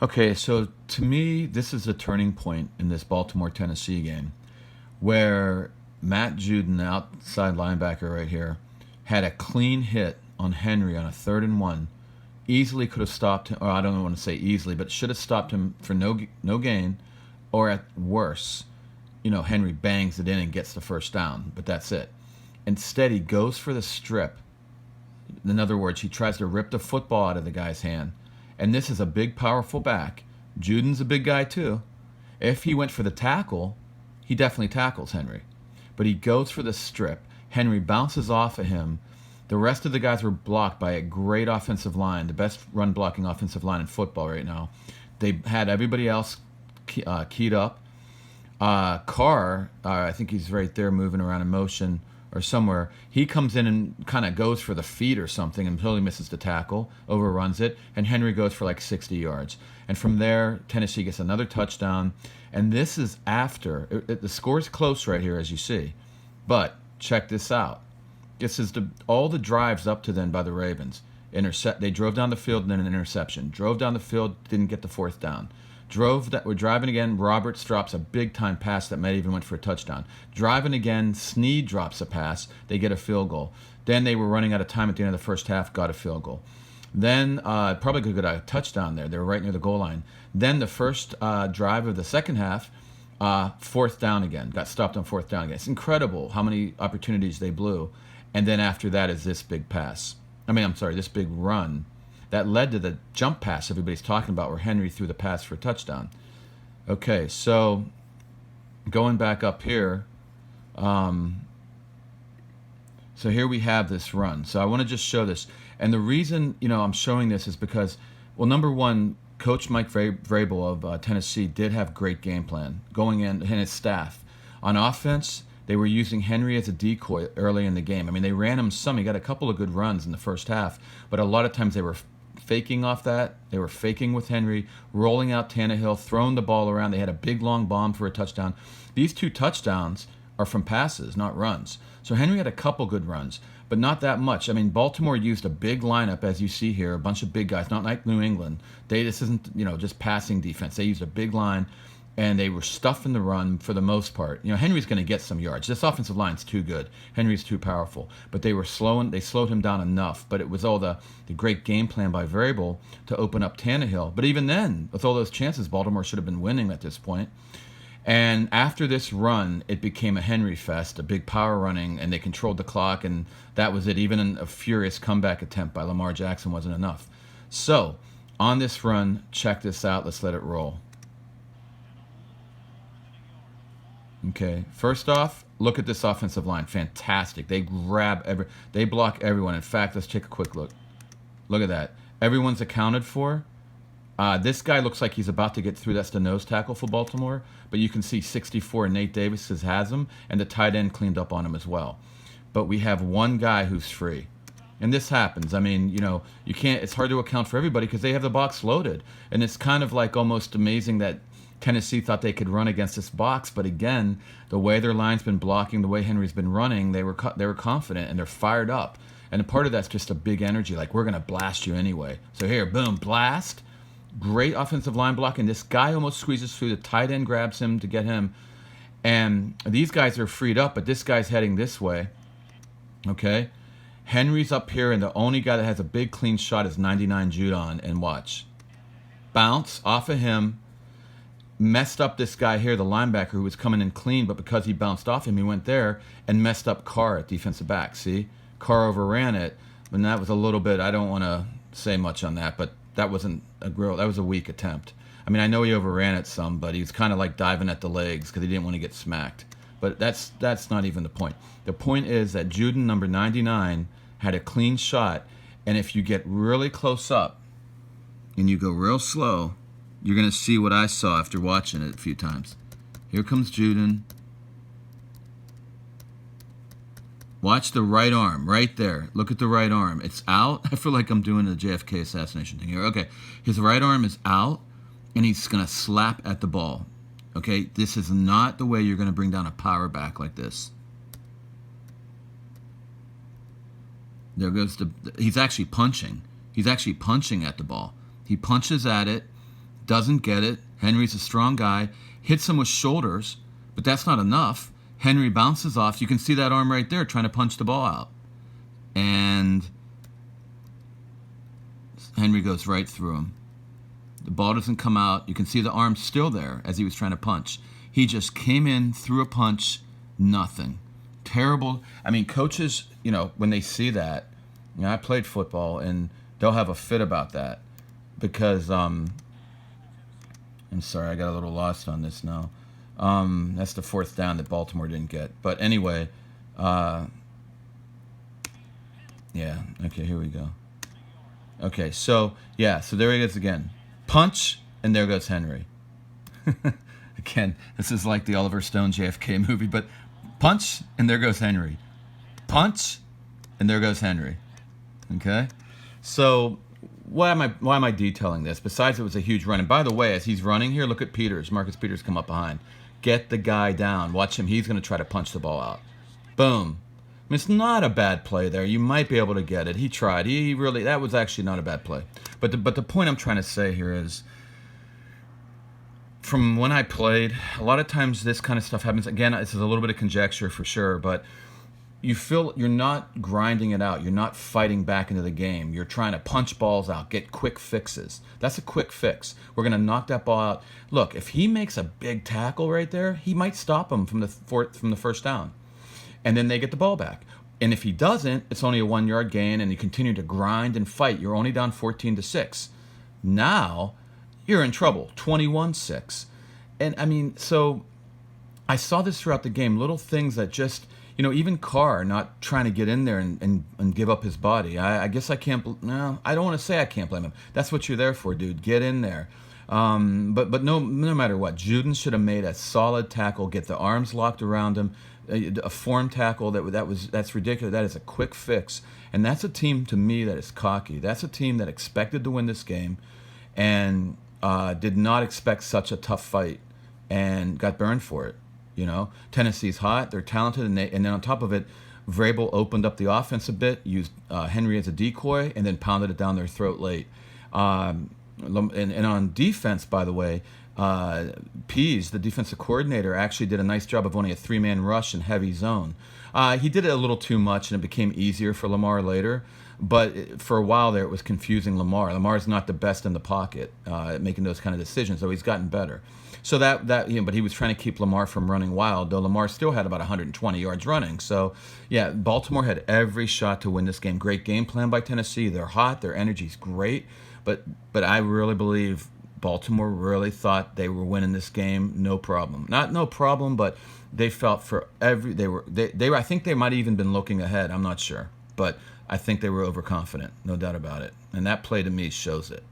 Okay, so to me, this is a turning point in this Baltimore Tennessee game where Matt Judon, the outside linebacker right here, had a clean hit on Henry on a 3rd and 1. Easily could have stopped him, or I don't want to say easily, but should have stopped him for no gain, or at worse, Henry bangs it in and gets the first down, but that's it. Instead, he goes for the strip. In other words, he tries to rip the football out of the guy's hand. And this is a big, powerful back. Judon's a big guy, too. If he went for the tackle, he definitely tackles Henry. But he goes for the strip. Henry bounces off of him. The rest of the guys were blocked by a great offensive line, the best run blocking offensive line in football right now. They had everybody else keyed up. Carr, I think he's right there moving around in motion or somewhere. He comes in and kind of goes for the feet or something until he misses the tackle, overruns it, and Henry goes for like 60 yards. And from there, Tennessee gets another touchdown. And this is after the score's close right here, as you see. But check this out. This is all the drives up to then by the Ravens. They drove down the field and then an interception. Drove down the field, didn't get the 4th down. We're driving again. Roberts drops a big time pass that might even went for a touchdown. Driving again. Snead drops a pass. They get a field goal. Then they were running out of time at the end of the first half. Got a field goal. Then probably could get a touchdown there. They were right near the goal line. Then the first drive of the second half, 4th down again. Got stopped on 4th down again. It's incredible how many opportunities they blew. And then after that is this big pass. This big run that led to the jump pass everybody's talking about where Henry threw the pass for a touchdown. Okay, so going back up here, so here we have this run. So I want to just show this. And the reason, I'm showing this is because, well, number one, Coach Mike Vrabel of Tennessee did have great game plan going in, and his staff. On offense, they were using Henry as a decoy early in the game. They ran him some. He got a couple of good runs in the first half, but a lot of times they were faking off that. They were faking with Henry, rolling out Tannehill, throwing the ball around. They had a big long bomb for a touchdown. These 2 touchdowns are from passes, not runs. So Henry had a couple good runs, but not that much. Baltimore used a big lineup, as you see here, a bunch of big guys, not like New England. This isn't, just passing defense. They used a big line, and they were stuffing the run for the most part. Henry's going to get some yards. This offensive line's too good. Henry's too powerful. But they slowed him down enough. But it was all the great game plan by Vrabel to open up Tannehill. But even then, with all those chances, Baltimore should have been winning at this point. And after this run, it became a Henry fest, a big power running, and they controlled the clock, and that was it. Even a furious comeback attempt by Lamar Jackson wasn't enough. So, on this run, check this out. Let's let it roll. Okay, first off, look at this offensive line. Fantastic. They they block everyone. In fact, let's take a quick look. Look at that. Everyone's accounted for. This guy looks like he's about to get through. That's the nose tackle for Baltimore. But you can see 64, Nate Davis has him, and the tight end cleaned up on him as well. But we have one guy who's free. And this happens. You can't, it's hard to account for everybody because they have the box loaded. And it's kind of like almost amazing that Tennessee thought they could run against this box, but again, the way their line's been blocking, the way Henry's been running, they were confident and they're fired up. And a part of that's just a big energy, like we're going to blast you anyway. So here, boom, blast. Great offensive line blocking. This guy almost squeezes through. The tight end grabs him to get him. And these guys are freed up, but this guy's heading this way. Okay? Henry's up here, and the only guy that has a big clean shot is 99 Judon. And watch. Bounce off of him. Messed up this guy here, the linebacker, who was coming in clean, but because he bounced off him, he went there and messed up Carr at defensive back. See? Carr overran it, and that was a little bit, I don't want to say much on that, but that wasn't that was a weak attempt. I know he overran it some, but he was kind of like diving at the legs because he didn't want to get smacked. But that's not even the point. The point is that Judon, number 99, had a clean shot, and if you get really close up and you go real slow, you're going to see what I saw after watching it a few times. Here comes Judon. Watch the right arm right there. Look at the right arm. It's out. I feel like I'm doing the JFK assassination thing here. Okay. His right arm is out, and he's going to slap at the ball. Okay? This is not the way you're going to bring down a power back like this. There goes he's actually punching. He's actually punching at the ball. He punches at it. doesn't get it. Henry's a strong guy, hits him with shoulders, but that's not enough. Henry bounces off. You can see that arm right there trying to punch the ball out. And Henry goes right through him. The ball doesn't come out. You can see the arm still there as he was trying to punch. He just came in, threw a punch, nothing. Terrible. I mean, coaches, when they see that, I played football, and they'll have a fit about that because, I'm sorry, I got a little lost on this now. That's the fourth down that Baltimore didn't get. But anyway, yeah, okay, here we go. Okay, so there he is again. Punch, and there goes Henry. Again, this is like the Oliver Stone JFK movie, but punch, and there goes Henry. Punch, and there goes Henry. Okay? So why am I detailing this? Besides, it was a huge run. And by the way, as he's running here, look at Marcus Peters come up behind. Get the guy down. Watch him. He's going to try to punch the ball out. Boom. I mean, it's not a bad play there. You might be able to get it. He tried. He really, that was actually not a bad play. But the point I'm trying to say here is, from when I played, a lot of times this kind of stuff happens. Again, this is a little bit of conjecture for sure, but you feel you're not grinding it out. You're not fighting back into the game. You're trying to punch balls out, get quick fixes. That's a quick fix. We're going to knock that ball out. Look, if he makes a big tackle right there, he might stop him from the first down. And then they get the ball back. And if he doesn't, it's only a 1 yard gain, and you continue to grind and fight. You're only down 14-6. Now you're in trouble, 21-6. And I mean, so I saw this throughout the game, little things that just, even Carr not trying to get in there and give up his body. I guess I can't, no, I don't want to say I can't blame him. That's what you're there for, dude. Get in there. But no matter what, Judon should have made a solid tackle, get the arms locked around him, a form tackle. That's ridiculous. That is a quick fix. And that's a team, to me, that is cocky. That's a team that expected to win this game and did not expect such a tough fight and got burned for it. Tennessee's hot. They're talented. And then on top of it, Vrabel opened up the offense a bit, used Henry as a decoy, and then pounded it down their throat late. And on defense, by the way, Pease, the defensive coordinator, actually did a nice job of only a 3-man rush and heavy zone. He did it a little too much, and it became easier for Lamar later. But for a while there, it was confusing Lamar. Lamar's not the best in the pocket at making those kind of decisions, though he's gotten better. So but he was trying to keep Lamar from running wild, though Lamar still had about 120 yards running. So, yeah, Baltimore had every shot to win this game. Great game plan by Tennessee. They're hot. Their energy's great. But I really believe Baltimore really thought they were winning this game, no problem. Not no problem, but they felt I think they might have even been looking ahead. I'm not sure, but I think they were overconfident, no doubt about it. And that play to me shows it.